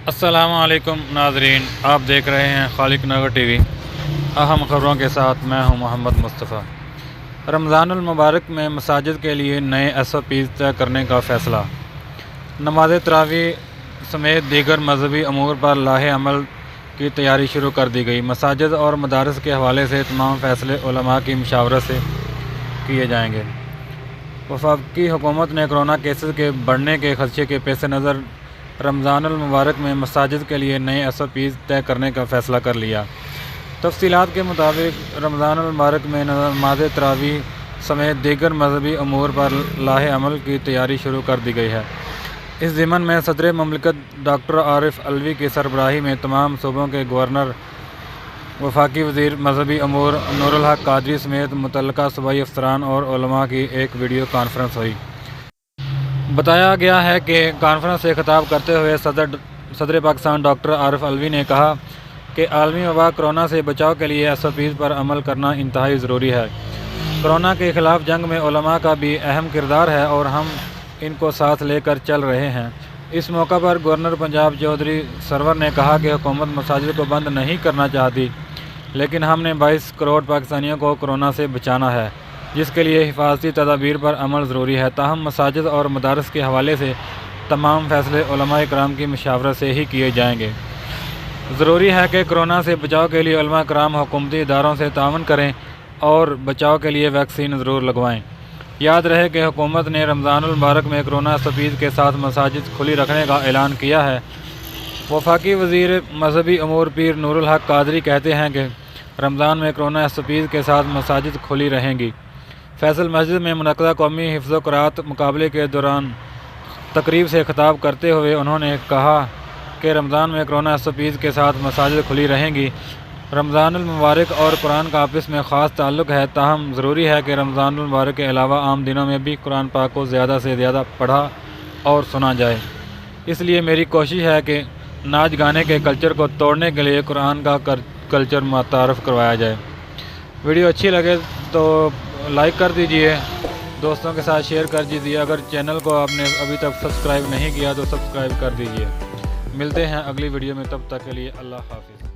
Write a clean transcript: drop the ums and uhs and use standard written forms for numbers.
السلام علیکم ناظرین، آپ دیکھ رہے ہیں خالق نگر ٹی وی۔ اہم خبروں کے ساتھ میں ہوں محمد مصطفیٰ۔ رمضان المبارک میں مساجد کے لیے نئے SOPs طے کرنے کا فیصلہ۔ نماز تراویح سمیت دیگر مذہبی امور پر لاہ عمل کی تیاری شروع کر دی گئی۔ مساجد اور مدارس کے حوالے سے تمام فیصلے علماء کی مشاورت سے کیے جائیں گے۔ وفاقی حکومت نے کورونا کیسز کے بڑھنے کے خدشے کے پیش نظر رمضان المبارک میں مساجد کے لیے نئے SOPs طے کرنے کا فیصلہ کر لیا۔ تفصیلات کے مطابق رمضان المبارک میں نماز تراویح سمیت دیگر مذہبی امور پر لاہ عمل کی تیاری شروع کر دی گئی ہے۔ اس ضمن میں صدر مملکت ڈاکٹر عارف علوی کی سربراہی میں تمام صوبوں کے گورنر، وفاقی وزیر مذہبی امور نور الحق قادری سمیت متعلقہ صوبائی افسران اور علماء کی ایک ویڈیو کانفرنس ہوئی۔ بتایا گیا ہے کہ کانفرنس سے خطاب کرتے ہوئے صدر پاکستان ڈاکٹر عارف علوی نے کہا کہ عالمی وبا کورونا سے بچاؤ کے لیے SOPs پر عمل کرنا انتہائی ضروری ہے۔ کورونا کے خلاف جنگ میں علماء کا بھی اہم کردار ہے اور ہم ان کو ساتھ لے کر چل رہے ہیں۔ اس موقع پر گورنر پنجاب چودھری سرور نے کہا کہ حکومت مساجد کو بند نہیں کرنا چاہتی، لیکن ہم نے 22 کروڑ پاکستانیوں کو کورونا سے بچانا ہے، جس کے لیے حفاظتی تدابیر پر عمل ضروری ہے۔ تاہم مساجد اور مدارس کے حوالے سے تمام فیصلے علماء کرام کی مشاورت سے ہی کیے جائیں گے۔ ضروری ہے کہ کورونا سے بچاؤ کے لیے علماء کرام حکومتی اداروں سے تعاون کریں اور بچاؤ کے لیے ویکسین ضرور لگوائیں۔ یاد رہے کہ حکومت نے رمضان المبارک میں کورونا SOPs کے ساتھ مساجد کھلی رکھنے کا اعلان کیا ہے۔ وفاقی وزیر مذہبی امور پیر نور الحق قادری کہتے ہیں کہ رمضان میں کورونا SOPs کے ساتھ مساجد کھلی رہیں گی۔ فیصل مسجد میں منعقدہ قومی حفظ و قرات مقابلے کے دوران تقریب سے خطاب کرتے ہوئے انہوں نے کہا کہ رمضان میں کورونا SOPs کے ساتھ مساجد کھلی رہیں گی۔ رمضان المبارک اور قرآن کا آپس میں خاص تعلق ہے، تاہم ضروری ہے کہ رمضان المبارک کے علاوہ عام دنوں میں بھی قرآن پاک کو زیادہ سے زیادہ پڑھا اور سنا جائے۔ اس لیے میری کوشش ہے کہ ناچ گانے کے کلچر کو توڑنے کے لیے قرآن کا کلچر متعارف کروایا جائے۔ ویڈیو اچھی لگے تو لائک کر دیجئے، دوستوں کے ساتھ شیئر کر دیجئے۔ اگر چینل کو آپ نے ابھی تک سبسکرائب نہیں کیا تو سبسکرائب کر دیجئے۔ ملتے ہیں اگلی ویڈیو میں، تب تک کے لیے اللہ حافظ۔